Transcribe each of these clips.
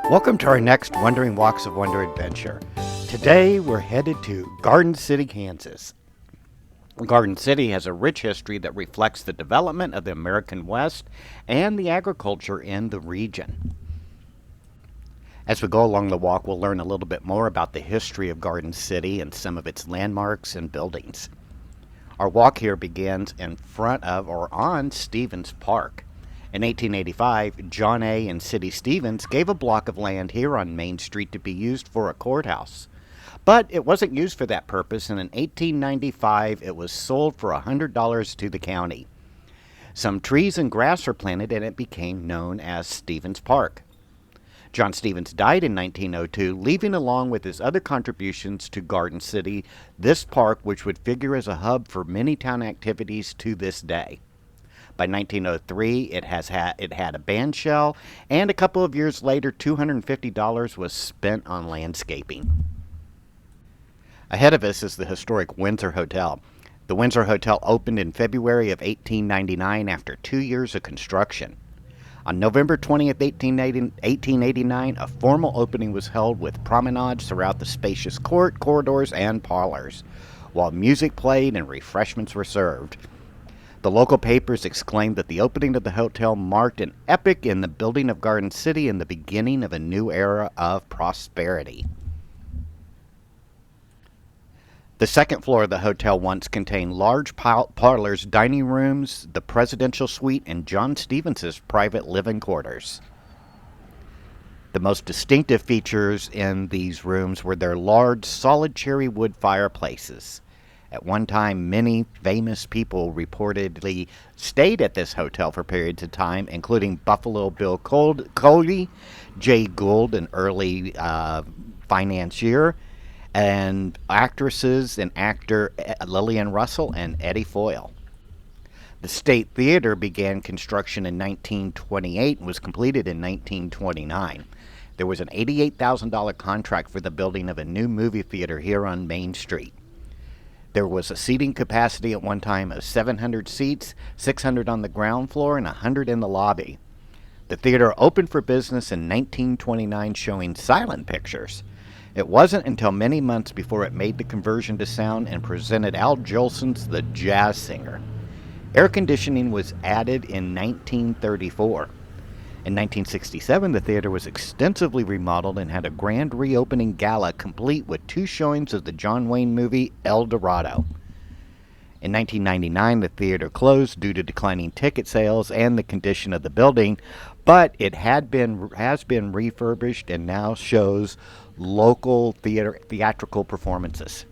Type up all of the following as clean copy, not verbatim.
Welcome to our next Wandering Walks of Wonder adventure. Today we're headed to Garden City, Kansas. Garden City has a rich history that reflects the development of the American West and the agriculture in the region. As we go along the walk, we'll learn a little bit more about the history of Garden City and some of its landmarks and buildings. Our walk here begins in front of or on Stevens Park. In 1885, John A. and Sidney Stevens gave a block of land here on Main Street to be used for a courthouse. But it wasn't used for that purpose, and in 1895 it was sold for $100 to the county. Some trees and grass were planted and it became known as Stevens Park. John Stevens died in 1902, leaving along with his other contributions to Garden City this park, which would figure as a hub for many town activities to this day. By 1903, it had a band shell, and a couple of years later, $250 was spent on landscaping. Ahead of us is the historic Windsor Hotel. The Windsor Hotel opened in February of 1899 after 2 years of construction. On November 20th, 1889, a formal opening was held with promenades throughout the spacious court, corridors, and parlors, while music played and refreshments were served. The local papers exclaimed that the opening of the hotel marked an epoch in the building of Garden City and the beginning of a new era of prosperity. The second floor of the hotel once contained large parlors, dining rooms, the presidential suite, and John Stevens's private living quarters. The most distinctive features in these rooms were their large, solid cherry wood fireplaces. At one time, many famous people reportedly stayed at this hotel for periods of time, including Buffalo Bill Cody, Jay Gould, an early financier, and actresses and actor Lillian Russell and Eddie Foyle. The State Theater began construction in 1928 and was completed in 1929. There was an $88,000 contract for the building of a new movie theater here on Main Street. There was a seating capacity at one time of 700 seats, 600 on the ground floor, and 100 in the lobby. The theater opened for business in 1929, showing silent pictures. It wasn't until many months before it made the conversion to sound and presented Al Jolson's The Jazz Singer. Air conditioning was added in 1934. In 1967, the theater was extensively remodeled and had a grand reopening gala complete with 2 showings of the John Wayne movie El Dorado. In 1999, the theater closed due to declining ticket sales and the condition of the building, but it has been refurbished and now shows local theatrical performances.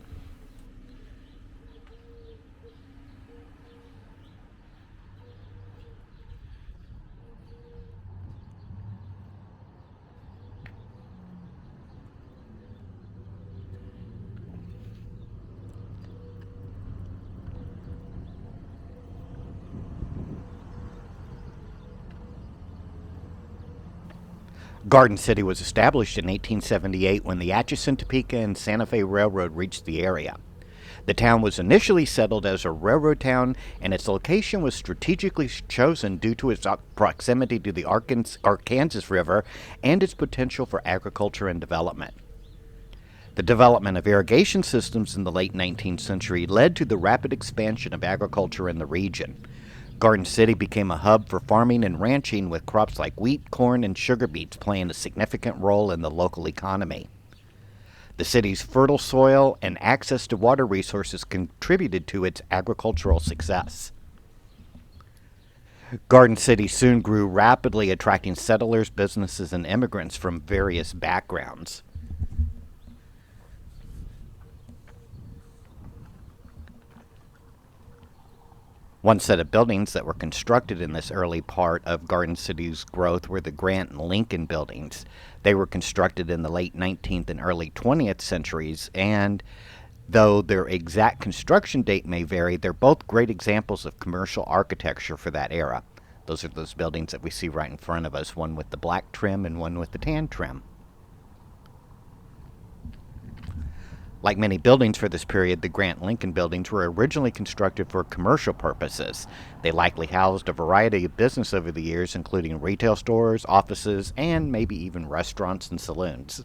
Garden City was established in 1878 when the Atchison, Topeka, and Santa Fe Railroad reached the area. The town was initially settled as a railroad town, and its location was strategically chosen due to its proximity to the Arkansas River and its potential for agriculture and development. The development of irrigation systems in the late 19th century led to the rapid expansion of agriculture in the region. Garden City became a hub for farming and ranching, with crops like wheat, corn, and sugar beets playing a significant role in the local economy. The city's fertile soil and access to water resources contributed to its agricultural success. Garden City soon grew rapidly, attracting settlers, businesses, and immigrants from various backgrounds. One set of buildings that were constructed in this early part of Garden City's growth were the Grant and Lincoln buildings. They were constructed in the late 19th and early 20th centuries, and though their exact construction date may vary, they're both great examples of commercial architecture for that era. Those are those buildings that we see right in front of us, one with the black trim and one with the tan trim. Like many buildings for this period, the Grant Lincoln buildings were originally constructed for commercial purposes. They likely housed a variety of business over the years, including retail stores, offices, and maybe even restaurants and saloons.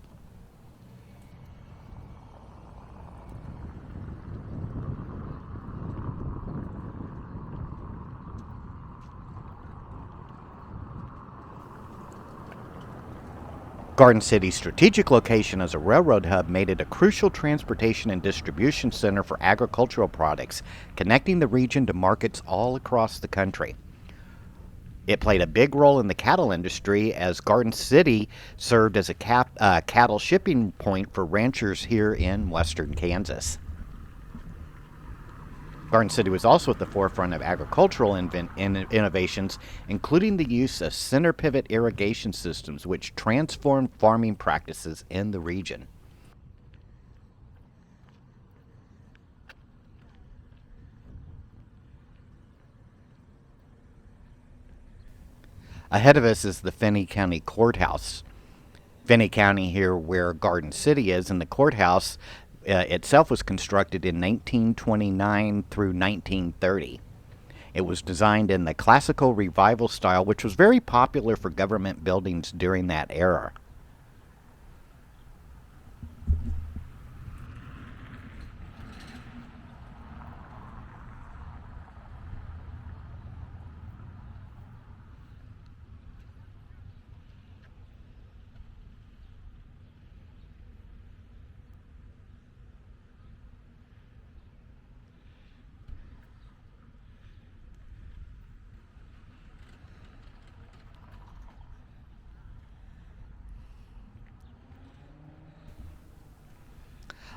Garden City's strategic location as a railroad hub made it a crucial transportation and distribution center for agricultural products, connecting the region to markets all across the country. It played a big role in the cattle industry as Garden City served as a cattle shipping point for ranchers here in western Kansas. Garden City was also at the forefront of agricultural innovations, including the use of center pivot irrigation systems, which transformed farming practices in the region. Ahead of us is the Finney County Courthouse. Finney County, here where Garden City is, and the courthouse itself was constructed in 1929 through 1930. It was designed in the classical revival style, which was very popular for government buildings during that era.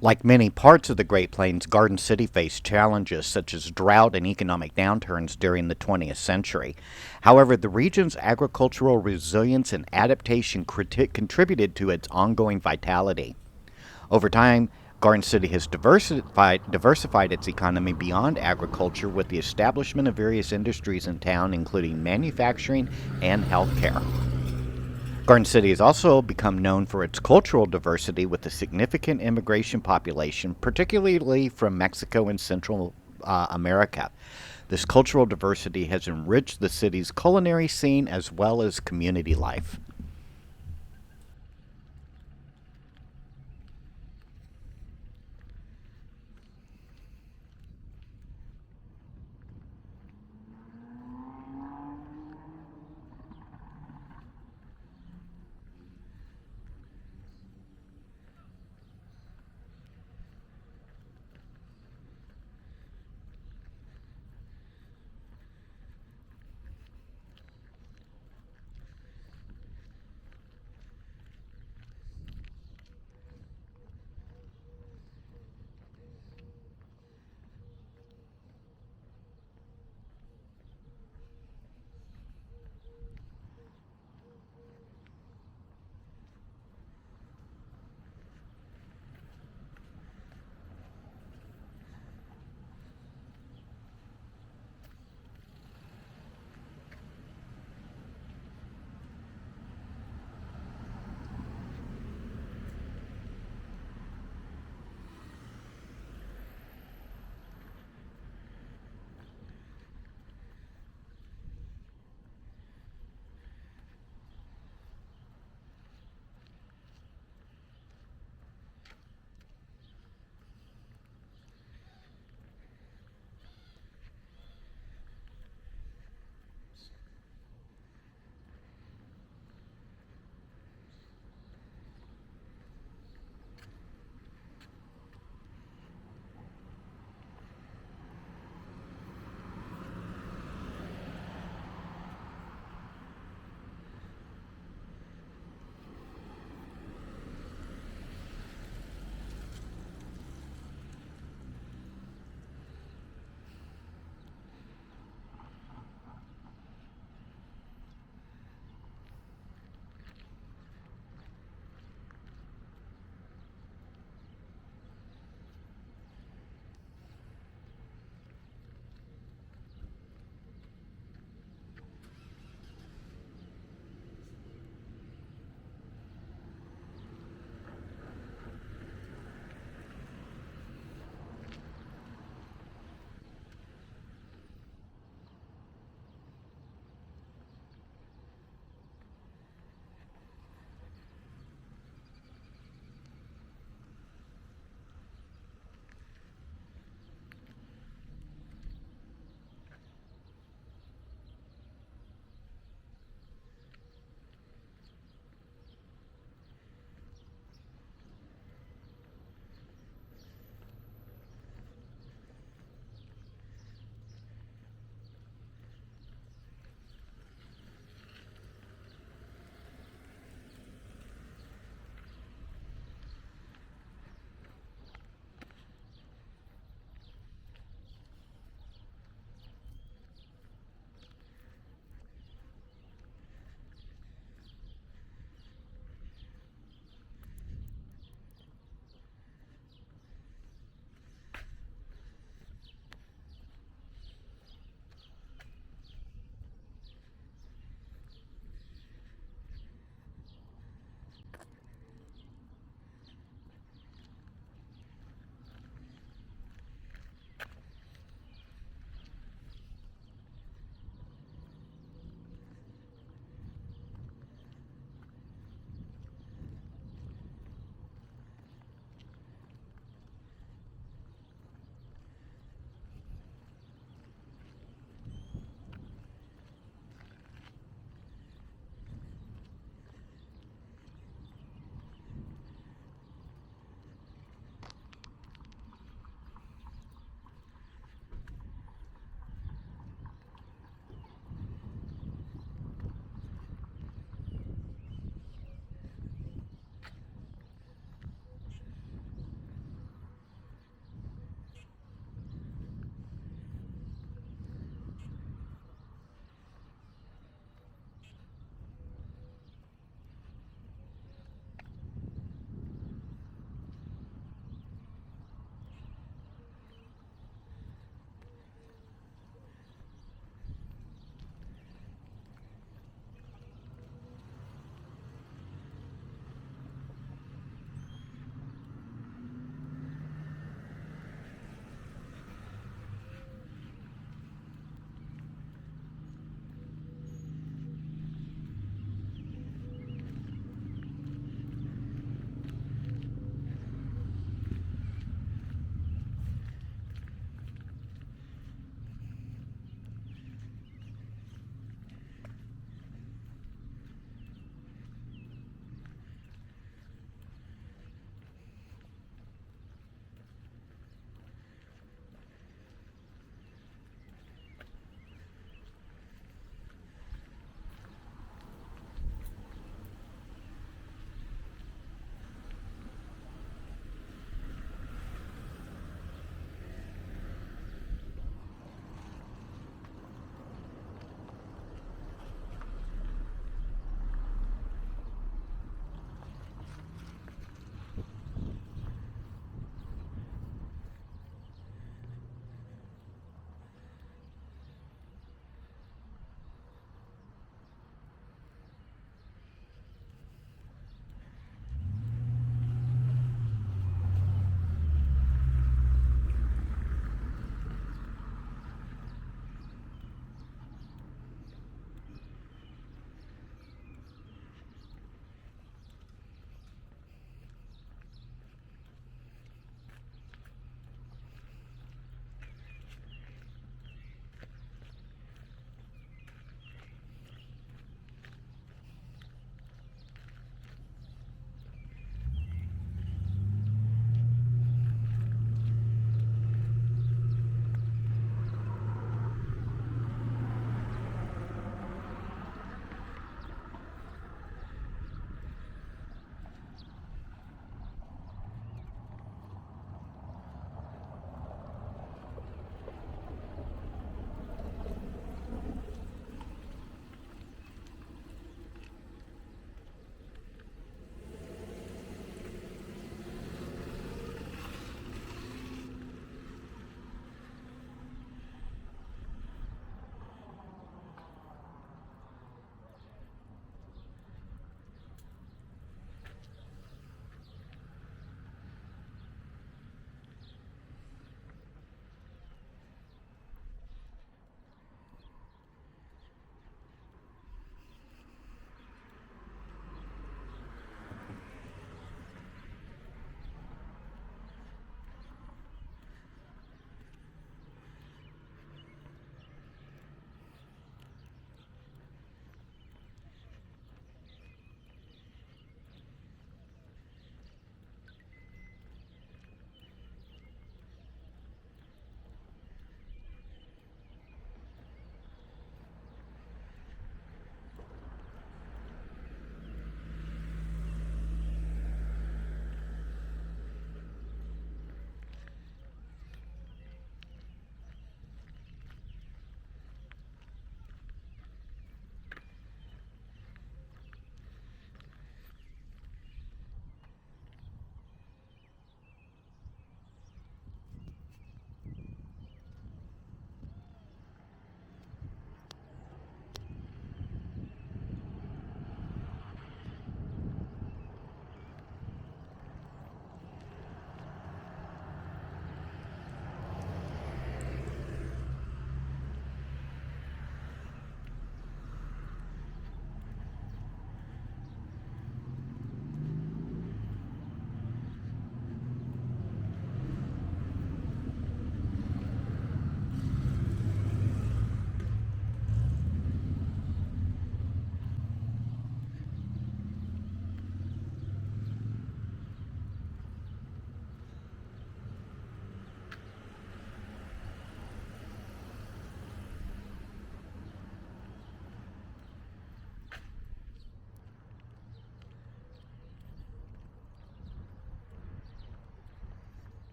Like many parts of the Great Plains, Garden City faced challenges such as drought and economic downturns during the 20th century. However, the region's agricultural resilience and adaptation contributed to its ongoing vitality. Over time, Garden City has diversified its economy beyond agriculture with the establishment of various industries in town, including manufacturing and healthcare. Garden City has also become known for its cultural diversity with a significant immigration population, particularly from Mexico and Central America. This cultural diversity has enriched the city's culinary scene as well as community life.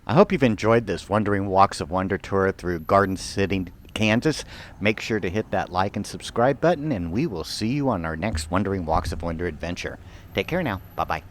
I hope you've enjoyed this Wandering Walks of Wonder tour through Garden City, Kansas. Make sure to hit that like and subscribe button, and we will see you on our next Wandering Walks of Wonder adventure. Take care now. Bye-bye.